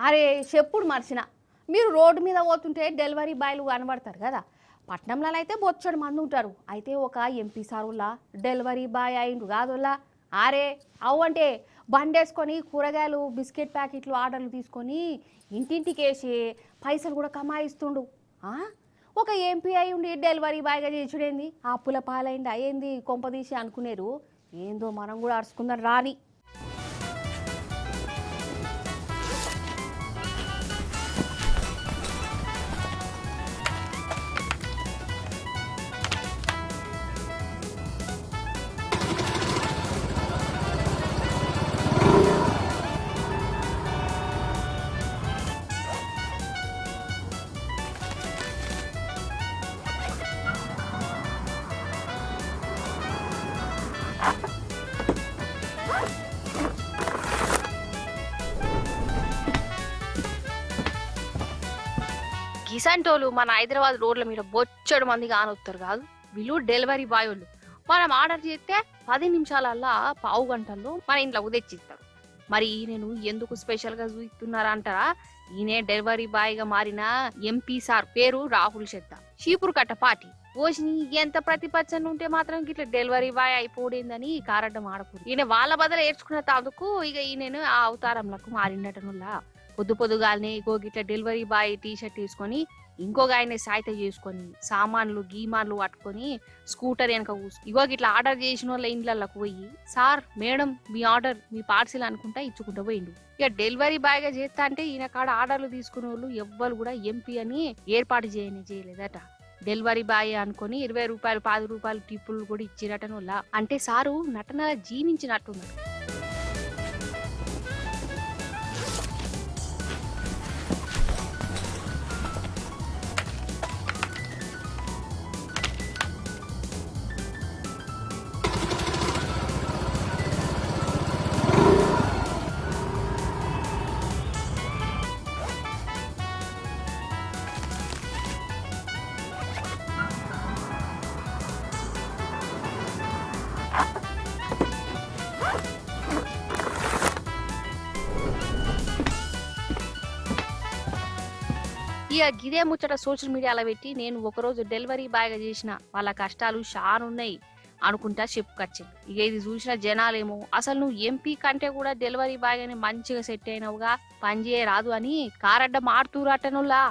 అరే చెప్పుడు మర్చిన మీరు రోడ్డు మీద పోతుంటే డెలివరీ బాయ్లు కనబడతారు కదా. పట్నంలో అయితే బొచ్చడు మంది ఉంటారు. అయితే ఒక ఎంపీ సారులా డెలివరీ బాయ్ అయిండు కాదులా. అరే అవ్వంటే బండేసుకొని కూరగాయలు బిస్కెట్ ప్యాకెట్లు ఆర్డర్లు తీసుకొని ఇంటింటికి వేసి పైసలు కూడా కమాయిస్తుండు. ఒక ఎంపీ అయి ఉండి డెలివరీ బాయ్గా చేర్చుడేంది, అప్పుల పాలైంది అయ్యింది కొంపదీసి అనుకునేరు. ఏందో మనం కూడా అరుచుకుందాం రాని. గిసంటోళ్ళు మన హైదరాబాద్ రోడ్ల మీద బొచ్చడు మంది కానొస్తారు కాదు. వీళ్ళు డెలివరీ బాయ్ వాళ్ళు. మనం ఆర్డర్ చేస్తే 10 నిమిషాలల్లా పావు గంటల్లో మన ఇంట్లోకి తెచ్చిస్తారు. మరి ఈయనను ఎందుకు స్పెషల్ గా చూస్తున్నారా అంటారా? ఈయనే డెలివరీ బాయ్ గా మారిన ఎంపీ సార్, పేరు రాహుల్ చెద్దా. చీపురు కట్ట పార్టీ ఓసిని ఎంత ప్రతిపచ్చని ఉంటే మాత్రం ఇట్లా డెలివరీ బాయ్ అయిపోయిందని కారడ్డం ఆడకూడదు. ఈయన వాళ్ళ బదులు ఏడ్చుకున్న తాదుకు ఇక ఈయనను ఆ అవతారంలకు మారిండటనులా. పొద్దుగాలనే ఇగో గిట్ల డెలివరీ బాయ్ టీషర్ట్ తీసుకొని ఇంకొక ఆయన సాయిత చేసుకొని సామాన్లు గీమాన్లు పట్టుకొని స్కూటర్ వెనక కూసు ఇగో గిట్లా ఆర్డర్ చేసిన వాళ్ళ ఇండ్లకు పోయి, సార్ మేడం మీ ఆర్డర్ మీ పార్సిల్ అనుకుంటా ఇచ్చుకుంటూ పోయిండు. ఇక డెలివరీ బాయ్ గా చేస్తా అంటే ఈయన కాడ ఆర్డర్లు తీసుకునే వాళ్ళు ఎవ్వరు కూడా ఎంపీ అని ఏర్పాటు చేయలేదట. డెలివరీ బాయ్ అనుకొని 20 రూపాయలు 10 రూపాయలు టిప్పులు కూడా ఇచ్చిరటనులా. అంటే సారు నటన జీవించినట్టున్నారు. ఇక గిదే ముచ్చట సోషల్ మీడియాలో పెట్టి నేను ఒకరోజు డెలివరీ బాయ్గా చేసిన వాళ్ళ కష్టాలు షానున్నాయి అనుకుంటా చెప్పుకొచ్చింది. ఇక ఇది చూసిన జనాలేమో అసలు నువ్వు ఎంపీ కంటే కూడా డెలివరీ బాయ్ గానే మంచిగా సెట్ అయినవుగా, పని చేయరాదు అని కారడ్డ మారుతూరటనులా.